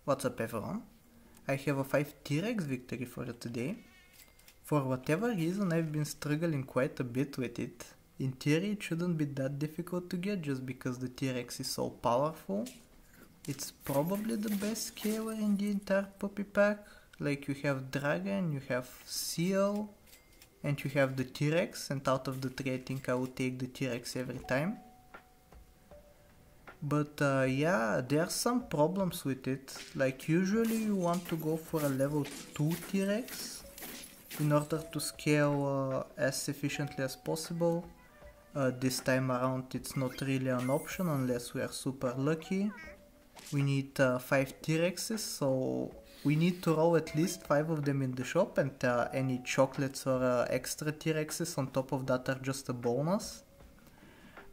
What's up everyone? I have a 5 T-Rex victory for today. For whatever reason I've been struggling quite a bit with it. In theory it shouldn't be that difficult to get just because the T-Rex is so powerful. It's probably the best scaler in the entire puppy pack. Like, you have Dragon, you have Seal, and you have the T-Rex, and out of the three I think I would take the T-Rex every time. But yeah, there are some problems with it. Like, usually you want to go for a level 2 T-Rex in order to scale as efficiently as possible. This time around it's not really an option unless we are super lucky. We need 5 T-Rexes, so we need to roll at least 5 of them in the shop, and any chocolates or extra T-Rexes on top of that are just a bonus.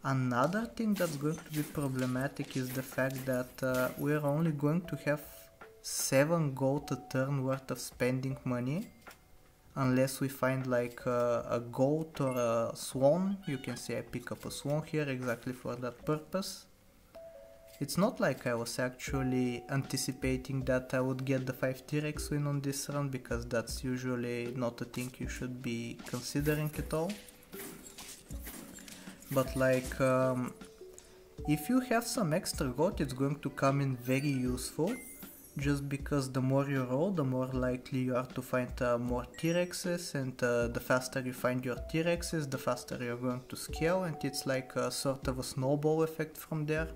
Another thing that's going to be problematic is the fact that we're only going to have 7 gold a turn worth of spending money, unless we find like a goat or a swan. You can see I pick up a swan here exactly for that purpose. It's not like I was actually anticipating that I would get the 5 T-Rex win on this run, because that's usually not a thing you should be considering at all. But like, if you have some extra gold, it's going to come in very useful, just because the more you roll, the more likely you are to find more T-Rexes, and the faster you find your T-Rexes, the faster you're going to scale, and it's like a sort of a snowball effect from there.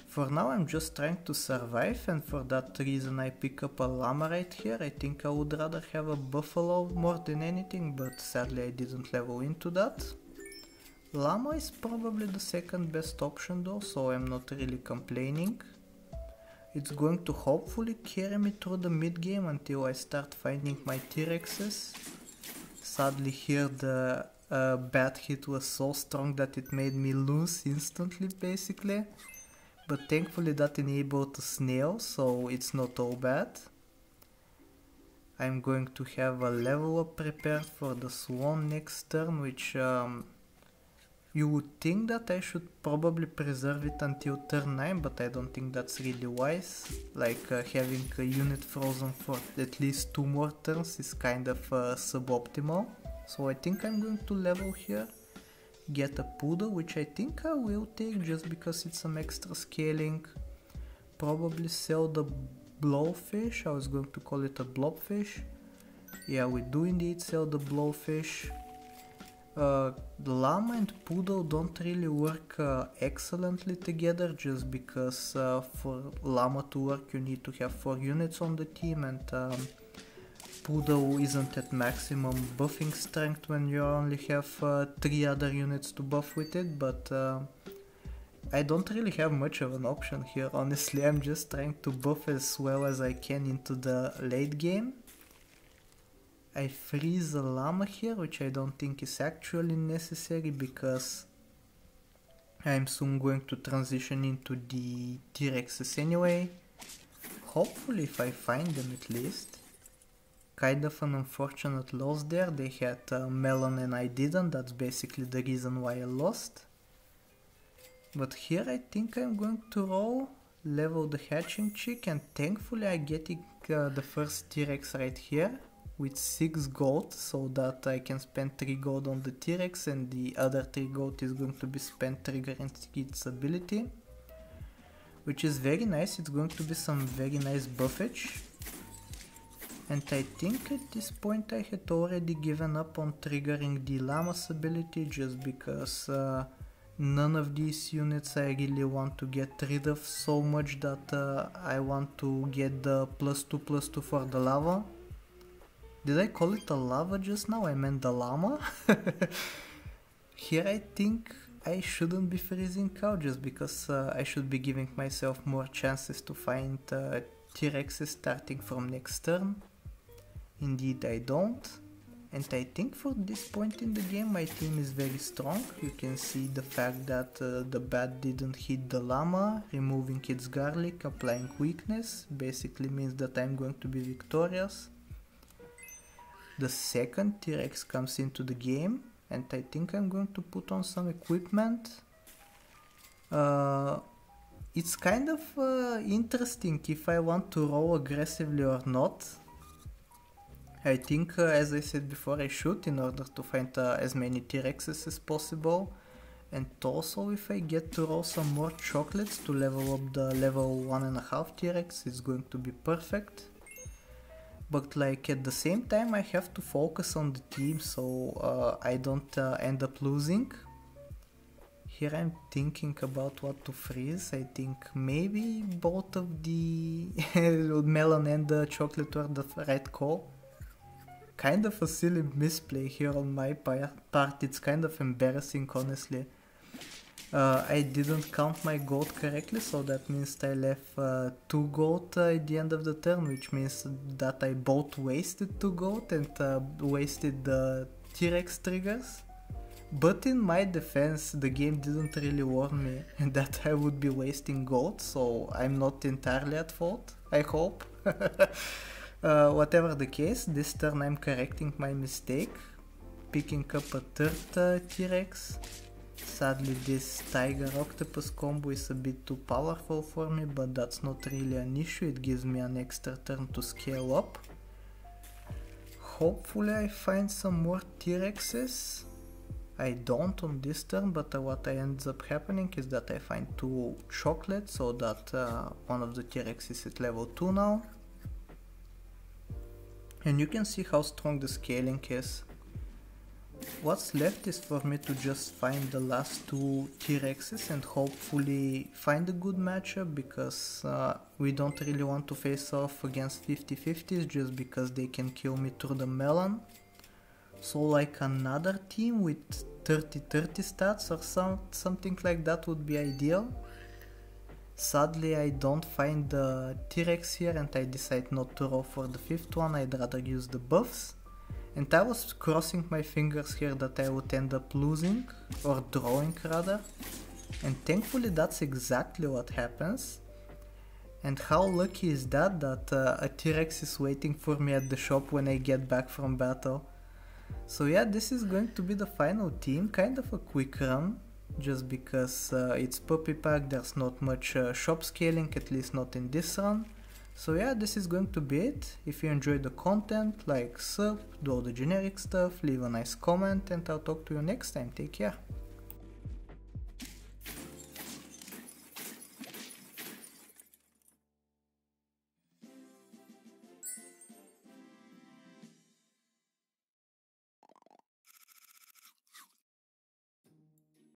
For now I'm just trying to survive, and for that reason I pick up a llama right here. I think I would rather have a buffalo more than anything, but sadly I didn't level into that. Llama is probably the second best option though, so I'm not really complaining. It's going to hopefully carry me through the mid game until I start finding my T-Rexes. Sadly here the bat hit was so strong that it made me lose instantly basically. But thankfully that enabled the snail, so it's not all bad. I'm going to have a level up prepared for the swan next turn, which you would think that I should probably preserve it until turn 9, but I don't think that's really wise. Like, having a unit frozen for at least 2 more turns is kind of suboptimal. So I think I'm going to level here. Get a poodle, which I think I will take just because it's some extra scaling. Probably sell the blowfish. I was going to call it a blobfish. Yeah, we do indeed sell the blowfish. The llama and poodle don't really work excellently together, just because for llama to work you need to have 4 units on the team, and poodle isn't at maximum buffing strength when you only have 3 other units to buff with it, but I don't really have much of an option here, honestly. I'm just trying to buff as well as I can into the late game. I freeze a llama here, which I don't think is actually necessary because I'm soon going to transition into the T-Rexes anyway. Hopefully if I find them at least. Kind of an unfortunate loss there. They had melon and I didn't. That's basically the reason why I lost. But here I think I'm going to roll, level the hatching chick, and thankfully I get the first T-Rex right here with 6 gold, so that I can spend 3 gold on the T-Rex, and the other 3 gold is going to be spent triggering its ability, which is very nice. It's going to be some very nice buffage. And I think at this point I had already given up on triggering the llama's ability, just because none of these units I really want to get rid of so much that I want to get the +2/+2 for the lava. Did I call it a lava just now? I meant the llama. Here I think I shouldn't be freezing out, just because I should be giving myself more chances to find T-Rexes starting from next turn. Indeed I don't, and I think for this point in the game my team is very strong. You can see the fact that the bat didn't hit the llama, removing its garlic, applying weakness, basically means that I'm going to be victorious. The second T-Rex comes into the game, and I think I'm going to put on some equipment. it's kind of interesting if I want to roll aggressively or not. I think, as I said before, I should in order to find as many T-Rexes as possible. And also, if I get to roll some more chocolates to level up the level 1.5 T-Rex, it's going to be perfect. But like at the same time, I have to focus on the team so I don't end up losing. Here I'm thinking about what to freeze. I think maybe both of the melon and the chocolate were the right call. Kind of a silly misplay here on my part. It's kind of embarrassing, honestly. I didn't count my gold correctly, so that means I left 2 gold at the end of the turn, which means that I both wasted 2 gold and wasted the T-Rex triggers. But in my defense, the game didn't really warn me that I would be wasting gold, so I'm not entirely at fault, I hope. Whatever the case, this turn I'm correcting my mistake, picking up a third T-Rex. Sadly, this Tiger Octopus combo is a bit too powerful for me, but that's not really an issue, it gives me an extra turn to scale up. Hopefully I find some more T-Rexes. I don't on this turn, but what ends up happening is that I find 2 chocolates, so that one of the T-Rex is at level 2 now. And you can see how strong the scaling is. What's left is for me to just find the last 2 T-Rexes and hopefully find a good matchup, because we don't really want to face off against 50-50s just because they can kill me through the melon. So like another team with 30-30 stats or something like that would be ideal. Sadly, I don't find the T-Rex here and I decide not to roll for the 5th one, I'd rather use the buffs. And I was crossing my fingers here that I would end up losing, or drawing rather. And thankfully that's exactly what happens. And how lucky is that a T-Rex is waiting for me at the shop when I get back from battle. So yeah, this is going to be the final team, kind of a quick run, just because it's puppy pack, there's not much shop scaling, at least not in this run. So yeah, this is going to be it. If you enjoyed the content, like, sub, do all the generic stuff, leave a nice comment, and I'll talk to you next time. Take care.